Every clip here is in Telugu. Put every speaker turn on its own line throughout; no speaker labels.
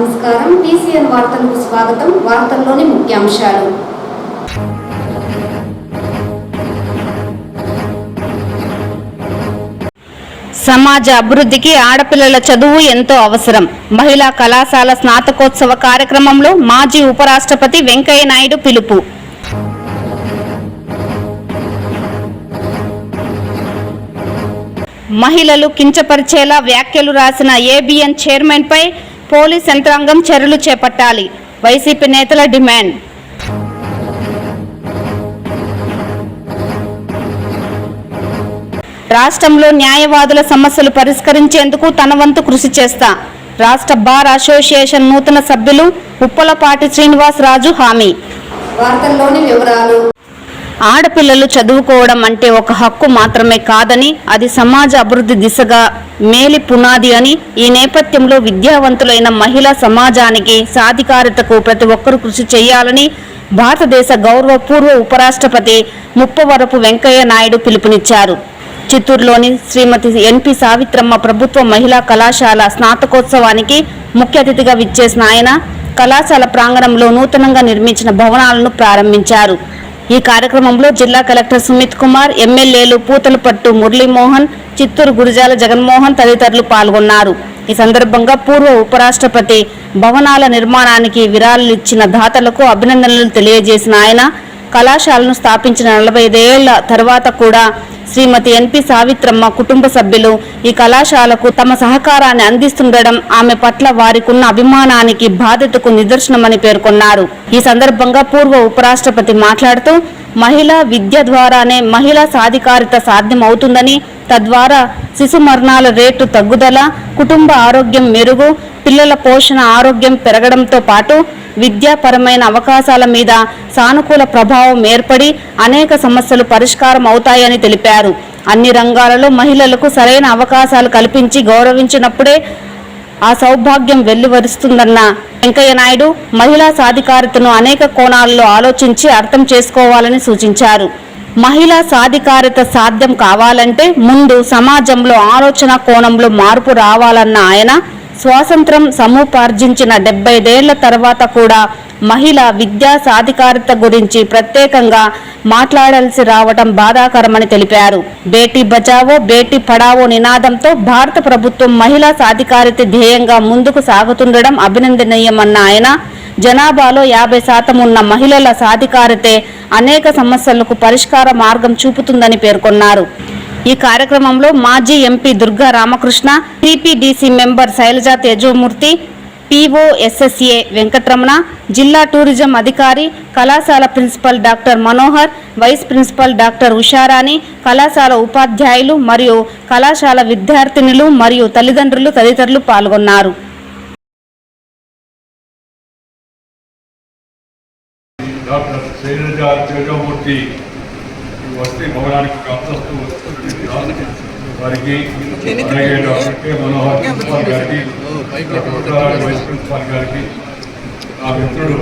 నమస్కారం. టీసీఎన్ వార్తలకు స్వాగతం. వార్తల్లోని ముఖ్యాంశాలు. సమాజ అభివృద్ధికి ఆడపిల్లల చదువు ఎంతో అవసరం. మహిళా కళాశాల స్నాతకోత్సవ కార్యక్రమంలో మాజీ ఉపరాష్ట్రపతి వెంకయ్య నాయుడు పిలుపు. మహిళలు కించపరిచేలా వ్యాఖ్యలు రాసిన ఏబిఎన్ చైర్మన్ పై పోలీస్ యంత్రాంగం చర్యలు చేపట్టాలి. వైసీపీ నేతల డిమాండ్. రాష్ట్రంలో న్యాయవాదుల సమస్యలు పరిష్కరించేందుకు తన వంతు కృషి చేస్తా. రాష్ట్ర బార్ అసోసియేషన్ నూతన సభ్యులు ఉప్పలపాటి శ్రీనివాసరాజు హామీ. వార్తల్లోని వివరాలు. ఆడపిల్లలు చదువుకోవడం అంటే ఒక హక్కు మాత్రమే కాదని, అది సమాజ అభివృద్ధి దిశగా మేలి పునాది అని, ఈ నేపథ్యంలో విద్యావంతులైన మహిళా సమాజానికి సాధికారతకు ప్రతి ఒక్కరూ కృషి చేయాలని భారతదేశ గౌరవపూర్వ ఉపరాష్ట్రపతి ముప్పవరపు వెంకయ్య నాయుడు పిలుపునిచ్చారు. చిత్తూరులోని శ్రీమతి ఎన్పి సావిత్రమ్మ ప్రభుత్వ మహిళా కళాశాల స్నాతకోత్సవానికి ముఖ్య అతిథిగా విచ్చేసిన ఆయన కళాశాల ప్రాంగణంలో నూతనంగా నిర్మించిన భవనాలను ప్రారంభించారు. ఈ కార్యక్రమంలో జిల్లా కలెక్టర్ సుమిత్ కుమార్, ఎమ్మెల్యేలు పూతలపట్టు మురళీమోహన్, చిత్తూరు గురజాల జగన్మోహన్ తదితరులు పాల్గొన్నారు. ఈ సందర్భంగా పూర్వ ఉపరాష్ట్రపతి భవనాల నిర్మాణానికి విరాళాలిచ్చిన దాతలకు అభినందనలు తెలియజేసిన ఆయన కళాశాలను స్థాపించిన 45 ఏళ్ల తర్వాత కూడా శ్రీమతి ఎన్పి సావిత్రమ్మ కుటుంబ సభ్యులు ఈ కళాశాలకు తమ సహకారాన్ని అందిస్తుండడం ఆమె పట్ల వారికున్న అభిమానానికి బాధ్యతకు నిదర్శనమని పేర్కొన్నారు. ఈ సందర్భంగా పూర్వ ఉపరాష్ట్రపతి మాట్లాడుతూ మహిళా విద్య ద్వారానే మహిళా సాధికారిత సాధ్యమవుతుందని, తద్వారా శిశు మరణాల రేటు తగ్గుదల, కుటుంబ ఆరోగ్యం మెరుగు, పిల్లల పోషణ ఆరోగ్యం పెరగడంతో పాటు విద్యాపరమైన అవకాశాల మీద సానుకూల ప్రభావం ఏర్పడి అనేక సమస్యలు పరిష్కారం అవుతాయని తెలిపారు. అన్ని రంగాలలో మహిళలకు సరైన అవకాశాలు కల్పించి గౌరవించినప్పుడే ఆ సౌభాగ్యం వెల్లువరుస్తుందన్న వెంకయ్య నాయుడు మహిళా సాధికారతను అనేక కోణాల్లో ఆలోచించి అర్థం చేసుకోవాలని సూచించారు. మహిళా సాధికారత సాధ్యం కావాలంటే ముందు సమాజంలో ఆలోచన కోణంలో మార్పు రావాలన్న ఆయన స్వాతంత్రం సముపార్జించిన 75 ఏళ్ల తర్వాత కూడా మహిళ విద్యా సాధికారత గురించి ప్రత్యేకంగా మాట్లాడాల్సి రావడం బాధాకరమని తెలిపారు. బేటీ బచావో బేటీ పడావో నినాదంతో భారత ప్రభుత్వం మహిళా సాధికారత ధ్యేయంగా ముందుకు సాగుతుండడం అభినందనీయమన్న ఆయన జనాభాలో 50% ఉన్న మహిళల సాధికారతే అనేక సమస్యలకు పరిష్కార మార్గం చూపుతుందని పేర్కొన్నారు. ఈ కార్యక్రమంలో మాజీ MP Durga Ramakrishna, TPDC member Shailaja Tejomurthy, POSSA Venkataramana, జిల్లా టూరిజం అధికారి, కళాశాల principal doctor Manohar, vice principal doctor Usharani, కళాశాల ఉపాధ్యాయులు మరియు కళాశాల విద్యార్థినులు మరియు తల్లిదండ్రులు తదితరులు పాల్గొన్నారు.
వస్తే భవనానికి అంతస్తు వారికి అలాగే డాక్టర్ కె మనోహర్ ప్రిన్సిపాల్ గారికి, వైస్ ప్రిన్సిపాల్ గారికి, నా మిత్రుడు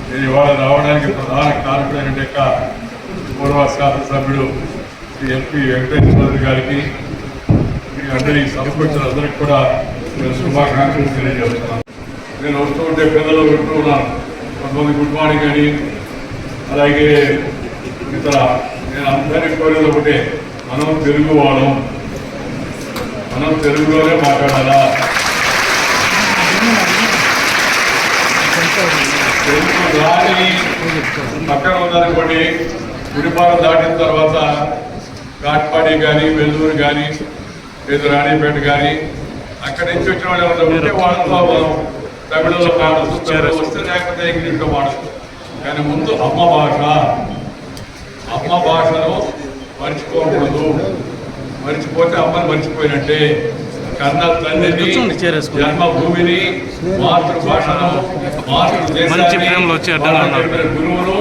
నేను ఇవాళ రావడానికి ప్రధాన కారకుడైన పూర్వ శాసనసభ్యుడు శ్రీ ఎన్పి వెంకటేశ్వర గారికి, అందరి సభ్యులు అందరికి కూడా నేను శుభాకాంక్షలు తెలియజేస్తున్నాను. నేను వస్తూ ఉంటే పిల్లలు వింటూ ఉన్నాను, కొంతమంది గుడ్ మార్నింగ్ అని, అలాగే ఇతర. నేను అందరికీ కోరేది ఒకటే, మనం తెలుగు వాళ్ళం, మనం తెలుగులోనే మాట్లాడాలా. తెలుగు రాని పక్కన ఉందనుకోండి, గుడిపాలెం దాటిన తర్వాత కాట్పాడి కానీ, వెల్లూరు కానీ, లేదు రాణిపేట కానీ, అక్కడి నుంచి వచ్చిన వాళ్ళు ఉంటే వాళ్ళతో మనం తమిళంలో మాట్లాడుతూ వస్తే లేకపోతే ఇంగ్లీష్లో మాట్లాడుతాం. కానీ ముందు అమ్మ భాషను మర్చిపోకూడదు. మర్చిపోతే అమ్మని మర్చిపోయినట్టే. కన్న తండ్రిని, జన్మభూమిని, మాతృభాషను, మాతృదేశాన్ని, గురువును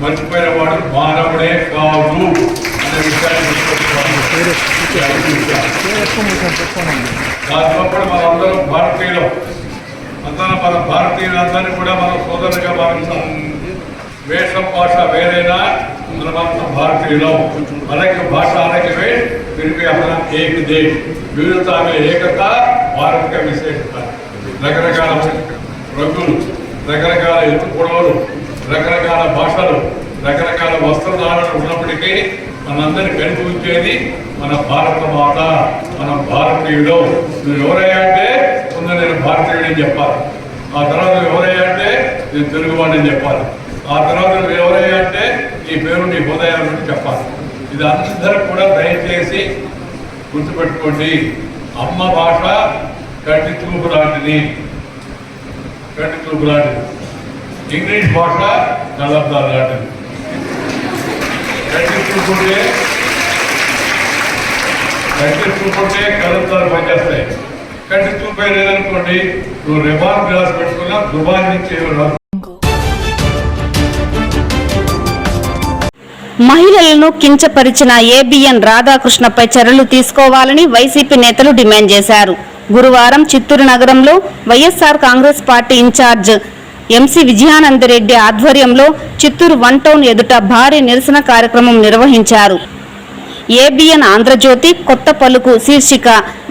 మర్చిపోయిన వాడు మానవుడే కాదు అనే విషయాన్ని దాంట్లో కూడా మనందరం భారతీయులం. అందరం మన భారతీయులందరినీ కూడా మనం సోదరుగా భావిస్తాం. వేషం భాష వేరైనా మనమంతా భారతీయులం. अलग भाषा अलग है, फिर भी अपना एक देश, विविधता में एकता भारत का विशेषता. रकरकाल రంగులు, రకరకాల ఎత్తు పొడవులు, రకరకాల భాషలు, రకరకాల వస్త్రధారణ ఉన్నప్పటికీ మనందరినీ కలిపి ఉంచేది మన భారత మాత, మన భారతీయుడు. నువ్వు ఎవరయ్యా అంటే ముందు నేను భారతీయుడని చెప్పాలి, ఆ తర్వాత నువ్వు ఎవరయ్యా అంటే నేను తెలుగువాడిని చెప్పాలి, ఆ తర్వాత నువ్వు ఎవరయ్యా అంటే నీ పేరు నీ హృదయాన్ని చెప్పాలి. ఇది అందరూ కూడా దయచేసి గుర్తుపెట్టుకోండి. అమ్మ భాష కంటి చూపు లాంటిది, కంటి చూపు లాంటిది. ఇంగ్లీష్ భాష నల్లద్దాలు లాంటిది. కంటి చూపుంటే కళ్ళద్దాలు పనిచేస్తాయి. కంటి చూపే లేదనుకోండి, నువ్వు రెబాన్ గ్లాస్ పెట్టుకున్నా దుబాయ్ నుంచి రాదు.
మహిళలను కించపరిచిన ఏబిఎన్ రాధాకృష్ణపై చర్యలు తీసుకోవాలని వైసీపీ నేతలు డిమాండ్ చేశారు. గురువారం చిత్తూరు నగరంలో YSR Congress party incharge MC Vijayanandareddy ఆధ్వర్యంలో చిత్తూరు 1 టౌన్ ఎదుట భారీ నిరసన కార్యక్రమం నిర్వహించారు. ఏబిఎన్ ఆంధ్రజ్యోతి కొత్త పలుకు శీర్షిక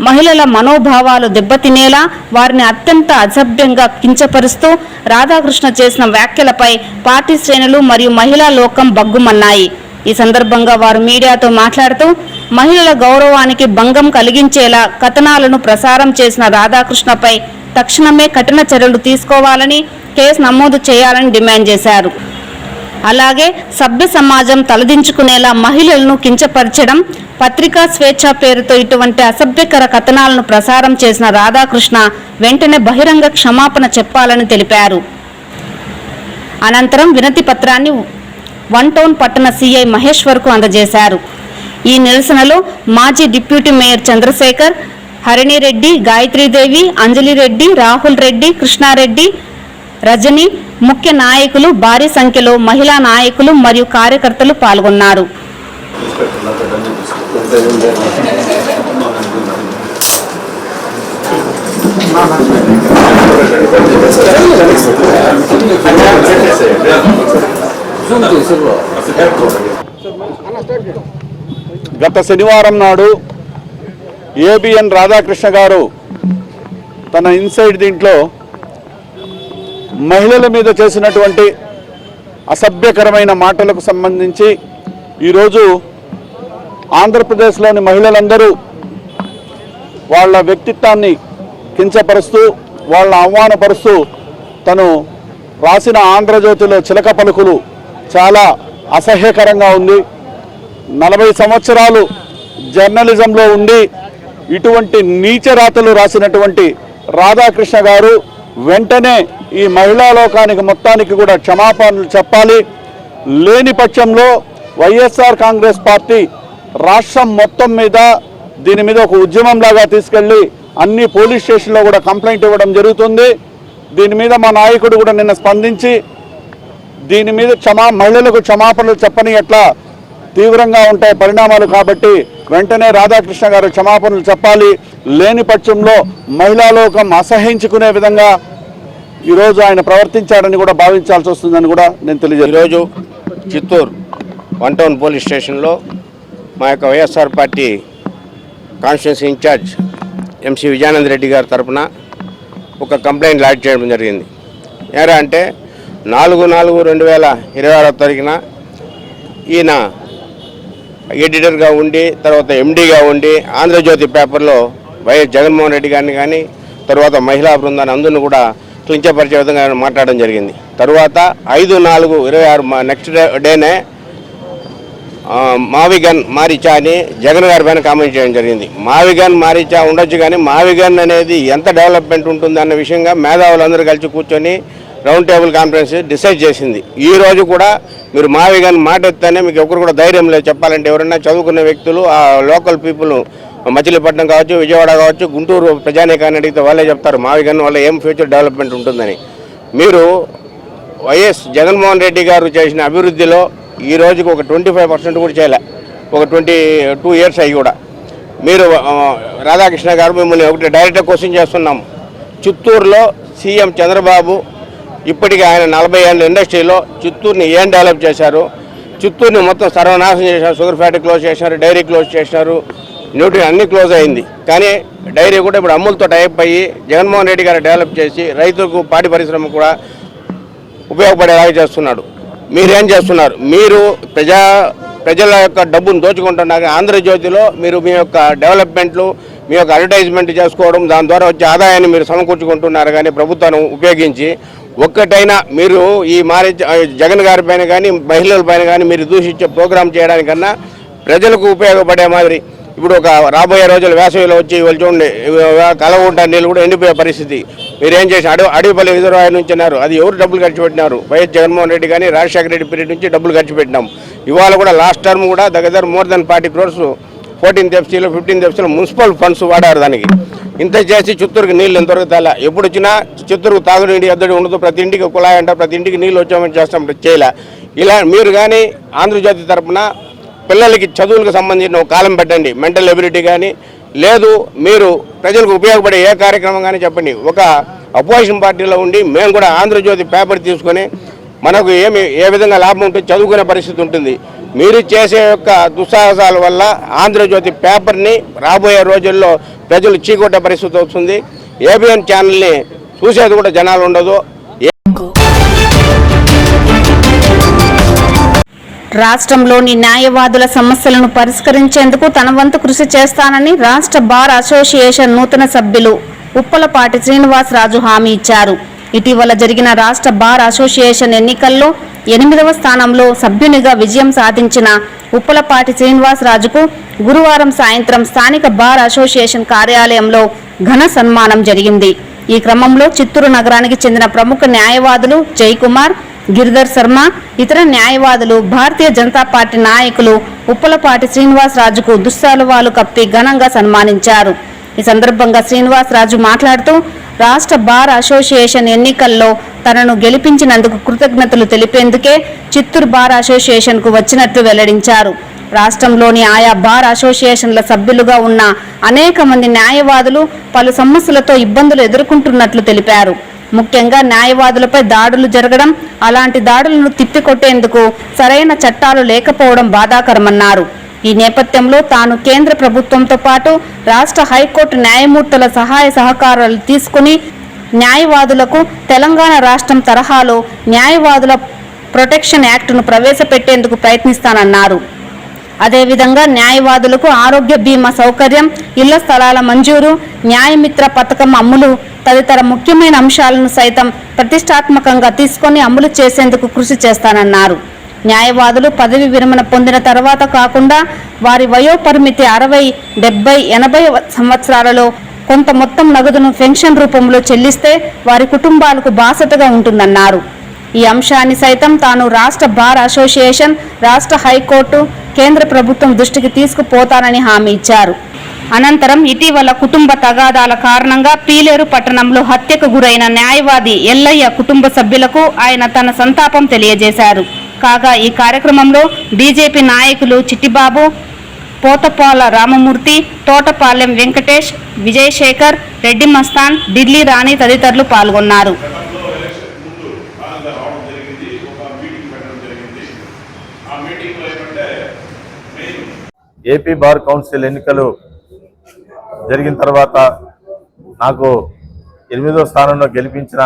మహిళల మనోభావాలు దెబ్బతినేలా వారిని అత్యంత అసభ్యంగా కించపరుస్తూ రాధాకృష్ణ చేసిన వ్యాఖ్యలపై పార్టీ శ్రేణులు మరియు మహిళా లోకం బగ్గుమన్నాయి. ఈ సందర్భంగా వారు మీడియాతో మాట్లాడుతూ మహిళల గౌరవానికి భంగం కలిగించేలా కథనాలను ప్రసారం చేసిన రాధాకృష్ణపై తక్షణమే కఠిన చర్యలు తీసుకోవాలని, కేసు నమోదు చేయాలని డిమాండ్ చేశారు. అలాగే సభ్య సమాజం తలదించుకునేలా మహిళలను కించపరచడం, పత్రికా స్వేచ్ఛ పేరుతో ఇటువంటి అసభ్యకర కథనాలను ప్రసారం చేసిన రాధాకృష్ణ వెంటనే బహిరంగ క్షమాపణ చెప్పాలని తెలిపారు. అనంతరం వినతి పత్రాన్ని 1 టౌన్ పట్టణ సిఐ మహేశ్వర్కు అందజేశారు. ఈ నిరసనలో మాజీ డిప్యూటీ మేయర్ చంద్రశేఖర్, హరిణిరెడ్డి, గాయత్రీదేవి, అంజలిరెడ్డి, రాహుల్ రెడ్డి, కృష్ణారెడ్డి, రజని, ముఖ్య నాయకులు, భారీ సంఖ్యలో మహిళా నాయకులు మరియు కార్యకర్తలు పాల్గొన్నారు.
గత శనివారం నాడు ఏబిఎన్ రాధాకృష్ణ గారు తన ఇన్సైడ్ దీంట్లో మహిళల మీద చేసినటువంటి అసభ్యకరమైన మాటలకు సంబంధించి ఈరోజు ఆంధ్రప్రదేశ్లోని మహిళలందరూ వాళ్ళ వ్యక్తిత్వాన్ని కించపరుస్తూ వాళ్ళ అవమానపరుస్తూ తను రాసిన ఆంధ్రజ్యోతిలో చిలక పలుకులు చాలా అసహ్యకరంగా ఉంది. 40 సంవత్సరాలు జర్నలిజంలో ఉండి ఇటువంటి నీచ రాతలు రాసినటువంటి రాధాకృష్ణ గారు వెంటనే ఈ మహిళా లోకానికి మొత్తానికి కూడా క్షమాపణలు చెప్పాలి. లేని పక్షంలో వైఎస్ఆర్ కాంగ్రెస్ పార్టీ రాష్ట్రం మొత్తం మీద దీని మీద ఒక ఉద్యమంలాగా తీసుకెళ్లి అన్ని పోలీస్ స్టేషన్లో కూడా కంప్లైంట్ ఇవ్వడం జరుగుతుంది. దీని మీద మా నాయకుడు కూడా నిన్న స్పందించి దీని మీద మహిళలకు క్షమాపణలు చెప్పని ఎట్లా తీవ్రంగా ఉంటాయి పరిణామాలు, కాబట్టి వెంటనే రాధాకృష్ణ గారు క్షమాపణలు చెప్పాలి. లేని పక్షంలో మహిళా లోకం అసహించుకునే విధంగా ఈరోజు ఆయన ప్రవర్తించాడని కూడా భావించాల్సి వస్తుందని కూడా నేను తెలియజేస్తాను.
ఈరోజు చిత్తూరు 1 టౌన్ పోలీస్ స్టేషన్లో మా యొక్క YSR party constituency incharge MC Vijayananda Reddy గారి తరఫున ఒక కంప్లైంట్ లాడ్జ్ చేయడం జరిగింది. ఏరా అంటే 4/4/2026 తారీఖున ఈయన ఎడిటర్గా ఉండి తర్వాత ఎండీగా ఉండి ఆంధ్రజ్యోతి పేపర్లో వైఎస్ జగన్మోహన్ రెడ్డి గారిని కానీ తర్వాత మహిళా బృందాన్ని అందరిని కూడా కించపరిచే విధంగా మాట్లాడడం జరిగింది. తర్వాత 5/4/26 నెక్స్ట్ డేనే మావిగన్ మారిచా అని జగన్ గారి పైన కామెంట్ చేయడం జరిగింది. మావిగన్ మారిచా ఉండొచ్చు, కానీ మావిగన్ అనేది ఎంత డెవలప్మెంట్ ఉంటుంది అన్న విషయంగా మేధావులందరూ కలిసి కూర్చొని రౌండ్ టేబుల్ కాన్ఫరెన్స్ డిసైడ్ చేసింది. ఈ రోజు కూడా మీరు మావిగన్ మాట ఎత్తానే మీకు ఎవరు కూడా ధైర్యం లేదు చెప్పాలంటే. ఎవరైనా చదువుకున్న వ్యక్తులు ఆ లోకల్ పీపుల్ మచిలీపట్నం కావచ్చు, విజయవాడ కావచ్చు, గుంటూరు ప్రజానీకాన్ని అడిగితే వాళ్ళే చెప్తారు మావిగన్ వల్ల ఏం ఫ్యూచర్ డెవలప్మెంట్ ఉంటుందని. మీరు వైఎస్ జగన్మోహన్ రెడ్డి గారు చేసిన అభివృద్ధిలో ఈ రోజుకి ఒక 25% కూడా చేయలే, ఒక 22 ఇయర్స్ అయ్యి కూడా. మీరు రాధాకృష్ణ గారు మిమ్మల్ని ఒకటి డైరెక్ట్గా క్వశ్చన్ చేస్తున్నాం. చిత్తూరులో సీఎం చంద్రబాబు ఇప్పటికీ ఆయన 40 ఏళ్ళ ఇండస్ట్రీలో చిత్తూరుని ఏం డెవలప్ చేశారు? చిత్తూరుని మొత్తం సర్వనాశనం చేశారు. షుగర్ ఫ్యాక్టరీ క్లోజ్ చేసినారు, డైరీ క్లోజ్ చేసినారు, న్యూట్రీ అన్నీ క్లోజ్ అయింది. కానీ డైరీ కూడా ఇప్పుడు అమూల్తో టైప్ అయ్యి జగన్మోహన్ రెడ్డి గారు డెవలప్ చేసి రైతులకు పాడి పరిశ్రమ కూడా ఉపయోగపడేలాగా చేస్తున్నాడు. మీరేం చేస్తున్నారు? మీరు ప్రజల యొక్క డబ్బును దోచుకుంటున్నారు. ఆంధ్రజ్యోతిలో మీరు మీ యొక్క డెవలప్మెంట్లు, మీ యొక్క అడ్వర్టైజ్మెంట్ చేసుకోవడం, దాని ద్వారా వచ్చే ఆదాయాన్ని మీరు సమకూర్చుకుంటున్నారు. కానీ ప్రభుత్వాన్ని ఉపయోగించి ఒక్కటైనా మీరు ఈ జగన్ గారి పైన కానీ మహిళల పైన కానీ మీరు దూషించే ప్రోగ్రాం చేయడానికన్నా ప్రజలకు ఉపయోగపడే మాదిరి ఇప్పుడు ఒక రాబోయే రోజులు వేసవిలో వచ్చి వాళ్ళు చూడండి, కలగుంట నీళ్ళు కూడా ఎండిపోయే పరిస్థితి. మీరేం చేసి అడవిపల్లి రిజర్వాయర్ నుంచి అన్నారు, అది ఎవరు డబ్బులు ఖర్చు పెట్టినారు? వైఎస్ జగన్మోహన్ రెడ్డి కానీ రాజశేఖర రెడ్డి పీరియడ్ నుంచి డబ్బులు ఖర్చు పెట్టినాం. ఇవాళ కూడా లాస్ట్ టర్మ్ కూడా దగ్గర మోర్ దెన్ 40 crores 14th FCలో 15th FCలో మున్సిపల్ ఫండ్స్ వాడారు. దానికి ఇంత చేసి చిత్తూరుకి నీళ్ళు ఎంతవరకు తేలా. ఎప్పుడు వచ్చినా చిత్తూరుకు తాగునీటి ఎద్దడి ఉండదు, ప్రతి ఇంటికి కుళాయి అంట, ప్రతి ఇంటికి నీళ్ళు వచ్చామని చేస్తాం, చేయలే. ఇలా మీరు కానీ ఆంధ్రజ్యోతి తరఫున పిల్లలకి చదువులకు సంబంధించిన ఒక కాలం పెట్టండి, మెంటల్ ఎబిలిటీ కానీ, లేదు మీరు ప్రజలకు ఉపయోగపడే ఏ కార్యక్రమం కానీ చెప్పండి. ఒక అపోజిషన్ పార్టీలో ఉండి మేము కూడా ఆంధ్రజ్యోతి పేపర్ తీసుకొని మనకు ఏ విధంగా లాభం ఉంటుంది, చదువుకునే పరిస్థితి ఉంటుంది. మీరు చేసే యొక్క దుస్సాహసాల వల్ల ఆంధ్రజ్యోతి పేపర్ని రాబోయే రోజుల్లో ప్రజలు చీకొట్టే పరిస్థితి వస్తుంది. ఏబిఎన్ ఛానల్ని చూసేది కూడా జనాలు ఉండదు.
రాష్ట్రంలోని న్యాయవాదుల సమస్యలను పరిష్కరించేందుకు తన వంతు కృషి చేస్తానని రాష్ట్ర బార్ అసోసియేషన్ నూతన సభ్యులు ఉప్పలపాటి శ్రీనివాసరాజు హామీ ఇచ్చారు. ఇటీవల జరిగిన రాష్ట్ర బార్ అసోసియేషన్ ఎన్నికల్లో 8వ స్థానంలో సభ్యునిగా విజయం సాధించిన ఉప్పలపాటి శ్రీనివాసరాజుకు గురువారం సాయంత్రం స్థానిక బార్ అసోసియేషన్ కార్యాలయంలో ఘన సన్మానం జరిగింది. ఈ క్రమంలో చిత్తూరు నగరానికి చెందిన ప్రముఖ న్యాయవాదులు జయకుమార్, గిరిధర్ శర్మ, ఇతర న్యాయవాదులు, భారతీయ జనతా పార్టీ నాయకులు ఉప్పలపాటి శ్రీనివాసరాజుకు దుస్సాలువాలు కప్పి ఘనంగా సన్మానించారు. ఈ సందర్భంగా శ్రీనివాసరాజు మాట్లాడుతూ రాష్ట్ర బార్ అసోసియేషన్ ఎన్నికల్లో తనను గెలిపించినందుకు కృతజ్ఞతలు తెలిపేందుకే చిత్తూరు బార్ అసోసియేషన్కు వచ్చినట్లు వెల్లడించారు. రాష్ట్రంలోని ఆయా బార్ అసోసియేషన్ల సభ్యులుగా ఉన్న అనేక మంది న్యాయవాదులు పలు సమస్యలతో ఇబ్బందులు ఎదుర్కొంటున్నట్లు తెలిపారు. ముఖ్యంగా న్యాయవాదులపై దాడులు జరగడం, అలాంటి దాడులను తిప్పికొట్టేందుకు సరైన చట్టాలు లేకపోవడం బాధాకరమన్నారు. ఈ నేపథ్యంలో తాను కేంద్ర ప్రభుత్వంతో పాటు రాష్ట్ర హైకోర్టు న్యాయమూర్తుల సహాయ సహకారాలు తీసుకుని న్యాయవాదులకు తెలంగాణ రాష్ట్రం తరహాలో న్యాయవాదుల ప్రొటెక్షన్ యాక్టును ప్రవేశపెట్టేందుకు ప్రయత్నిస్తానన్నారు. అదేవిధంగా న్యాయవాదులకు ఆరోగ్య బీమా సౌకర్యం, ఇళ్ల స్థలాల మంజూరు, న్యాయమిత్ర పథకం అమలు తదితర ముఖ్యమైన అంశాలను సైతం ప్రతిష్టాత్మకంగా తీసుకొని అమలు చేసేందుకు కృషి చేస్తానన్నారు. న్యాయవాదులు పదవి విరమణ పొందిన తర్వాత కాకుండా వారి వయోపరిమితి 60, 70, 80 సంవత్సరాలలో కొంత మొత్తం నగదును పెన్షన్ రూపంలో చెల్లిస్తే వారి కుటుంబాలకు బాసటగా ఉంటుందన్నారు. ఈ అంశాన్ని సైతం తాను రాష్ట్ర బార్ అసోసియేషన్, రాష్ట్ర హైకోర్టు, కేంద్ర ప్రభుత్వం దృష్టికి తీసుకుపోతానని హామీ ఇచ్చారు. అనంతరం ఇటీవల కుటుంబ తగాదాల కారణంగా పీలేరు పట్టణంలో హత్యకు గురైన న్యాయవాది ఎల్లయ్య కుటుంబ సభ్యులకు ఆయన తన సంతాపం తెలియజేశారు. కాగా ఈ కార్యక్రమంలో బీజేపీ నాయకులు చిట్టిబాబు, పోతపాల రామమూర్తి, తోటపాలెం వెంకటేష్, విజయశేఖర్, రెడ్డి మస్తాన్, ఢిల్లీ రాణి తదితరులు పాల్గొన్నారు.
ఏపీ బార్ కౌన్సిల్ ఎన్నికలు జరిగిన తర్వాత నాకు 8వ స్థానంలో గెలిపించిన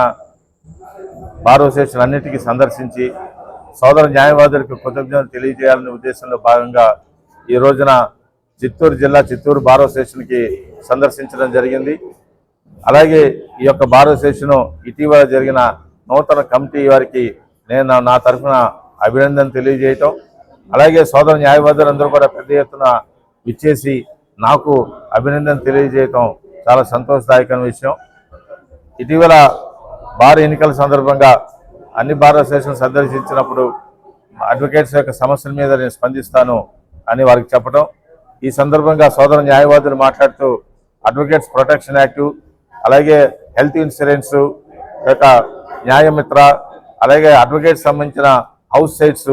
బార్ అసోసియేషన్ అన్నిటికీ సందర్శించి సోదర న్యాయవాదులకు కృతజ్ఞతలు తెలియజేయాలనే ఉద్దేశంలో భాగంగా ఈ రోజున చిత్తూరు జిల్లా చిత్తూరు బార్ అసోసియేషన్కి సందర్శించడం జరిగింది. అలాగే ఈ యొక్క బార్ అసోసియేషన్ ఇటీవల జరిగిన నూతన కమిటీ వారికి నేను నా తరఫున అభినందన తెలియజేయటం, అలాగే సోదర న్యాయవాదులందరూ కూడా పెద్ద ఎత్తున విచ్చేసి నాకు అభినందన తెలియజేయటం చాలా సంతోషదాయకమైన విషయం. ఇటీవల బార్ ఎన్నికల సందర్భంగా అన్ని బార్ అసోసియేషన్ సందర్శించినప్పుడు అడ్వకేట్స్ యొక్క సమస్యల మీద నేను స్పందిస్తాను అని వారికి చెప్పడం, ఈ సందర్భంగా సోదర న్యాయవాదులు మాట్లాడుతూ అడ్వకేట్స్ ప్రొటెక్షన్ యాక్టు, అలాగే హెల్త్ ఇన్సూరెన్స్ యొక్క న్యాయమిత్ర, అలాగే అడ్వకేట్స్ సంబంధించిన హౌస్ సైట్స్,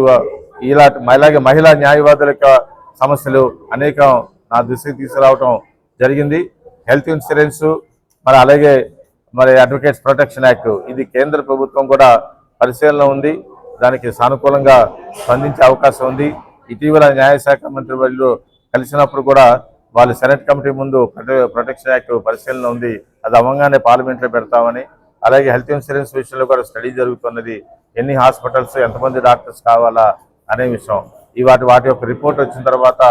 అలాగే మహిళా న్యాయవాదుల యొక్క సమస్యలు అనేకం నా దృష్టికి తీసుకురావటం జరిగింది. హెల్త్ ఇన్సూరెన్స్ అలాగే అడ్వకేట్స్ ప్రొటెక్షన్ యాక్ట్ ఇది కేంద్ర ప్రభుత్వం కూడా పరిశీలన ఉంది, దానికి సానుకూలంగా స్పందించే అవకాశం ఉంది. ఇటీవల న్యాయశాఖ మంత్రి వాళ్ళు కలిసినప్పుడు కూడా వాళ్ళు సెనెట్ కమిటీ ముందు ప్రొటెక్షన్ యాక్ట్ పరిశీలన ఉంది, అది అవ్వగానే పార్లమెంట్లో పెడతామని. అలాగే హెల్త్ ఇన్సూరెన్స్ విషయంలో కూడా స్టడీ జరుగుతున్నది, ఎన్ని హాస్పిటల్స్ ఎంతమంది డాక్టర్స్ కావాలా అనే విషయం. వాటి యొక్క రిపోర్ట్ వచ్చిన తర్వాత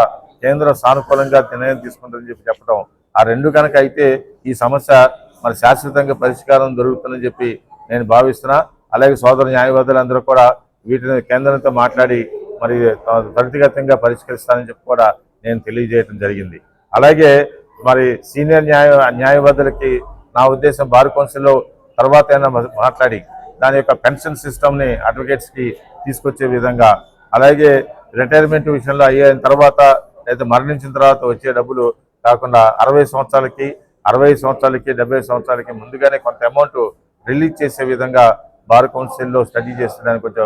కేంద్రం సానుకూలంగా నిర్ణయం తీసుకుంటుందని చెప్పడం, ఆ రెండు కనుక అయితే ఈ సమస్య మరి శాశ్వతంగా పరిష్కారం దొరుకుతుందని చెప్పి నేను భావిస్తున్నా. అలాగే సోదర న్యాయవాదులందరూ కూడా వీటిని కేంద్రంతో మాట్లాడి మరి త్వరితగతంగా పరిష్కరిస్తానని చెప్పి కూడా నేను తెలియజేయడం జరిగింది. అలాగే మరి సీనియర్ న్యాయవాదులకి నా ఉద్దేశం బార్ కౌన్సిల్లో తర్వాత అయినా మాట్లాడి దాని యొక్క పెన్షన్ సిస్టమ్ని అడ్వకేట్స్కి తీసుకొచ్చే విధంగా, అలాగే రిటైర్మెంట్ విషయంలో అయిన తర్వాత లేదా మరణించిన తర్వాత వచ్చే డబ్బులు కాకుండా 60 సంవత్సరాలకి 65 సంవత్సరాలకి 70 సంవత్సరాలకి ముందుగానే కొంత అమౌంట్ రిలీజ్ చేసే విధంగా బార్ కౌన్సిల్లో స్టడీ చేసేదానికి కొంచెం.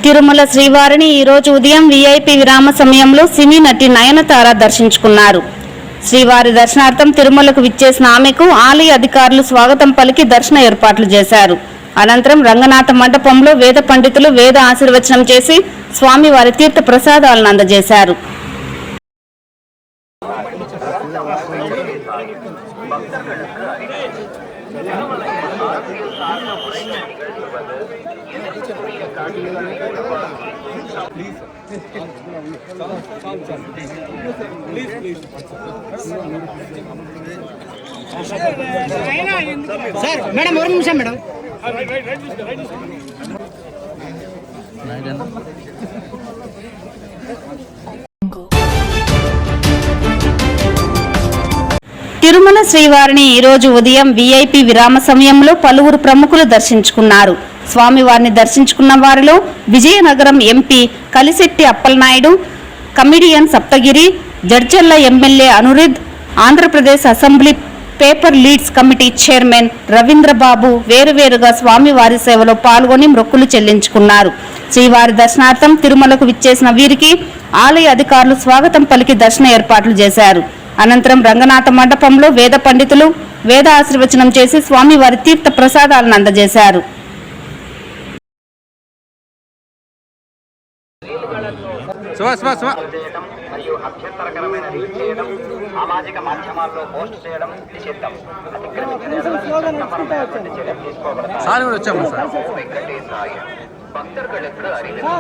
తిరుమల శ్రీవారిని ఈరోజు ఉదయం వీఐపీ విరామ సమయంలో సినీ నటి నయనతార దర్శించుకున్నారు. శ్రీవారి దర్శనార్థం తిరుమలకు విచ్చేసిన ఆమెకు ఆలయ అధికారులు స్వాగతం పలికి దర్శన ఏర్పాట్లు చేశారు. అనంతరం రంగనాథ మండపంలో వేద పండితులు వేద ఆశీర్వచనం చేసి స్వామివారి తీర్థ ప్రసాదాలను అందజేశారు.
సార్ మేడం ఒక నిమిషం మేడం.
తిరుమల శ్రీవారిని ఈరోజు ఉదయం వీఐపీ విరామ సమయంలో పలువురు ప్రముఖులు దర్శించుకున్నారు. స్వామివారిని దర్శించుకున్న వారిలో Vizianagaram MP Kalisetti Appalanaidu, comedian Saptagiri, Jadcherla MLA Anirudh, Andhra Pradesh assembly paper leads committee chairman Ravindra Babu వేరువేరుగా స్వామివారి సేవలో పాల్గొని మొక్కులు చెల్లించుకున్నారు. శ్రీవారి దర్శనార్థం తిరుమలకు విచ్చేసిన వీరికి ఆలయ అధికారులు స్వాగతం పలికి దర్శన ఏర్పాట్లు చేశారు. అనంతరం రంగనాథ మండపంలో వేద పండితులు వేద ఆశీర్వచనం చేసి స్వామివారి తీర్థ ప్రసాదాలను అందజేశారు.
మరియు అభ్యంతరకరమైన రీల్ చేయడం, సామాజిక మాధ్యమాల్లో పోస్ట్ చేయడం నిషిద్ధం. అతిక్రమించిన చట్టపరమైనటువంటి చర్య తీసుకోబడతాయి. వెంకటేశాయ భక్తர்களுக்கு அறிவிப்பு.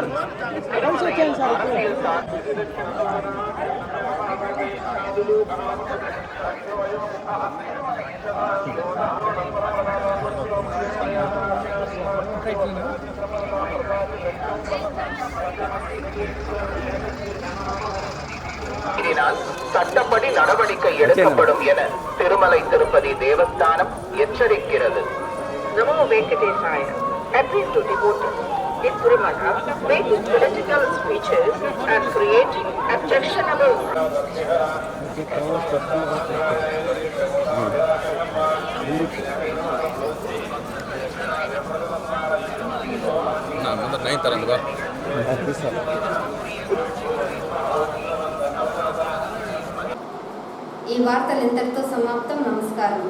இதனால் சட்டப்படி நடவடிக்கை எடுக்கப்படும் என திருமலை திருப்பதி தேவஸ்தானம் எச்சரிக்கிறது. நமோ வெங்கடேசாய. Appeal to devotees in Tirumala making political speeches and creating objectionable.
ఈ వార్తలు ఇంతటితో సమాప్తం. నమస్కారం.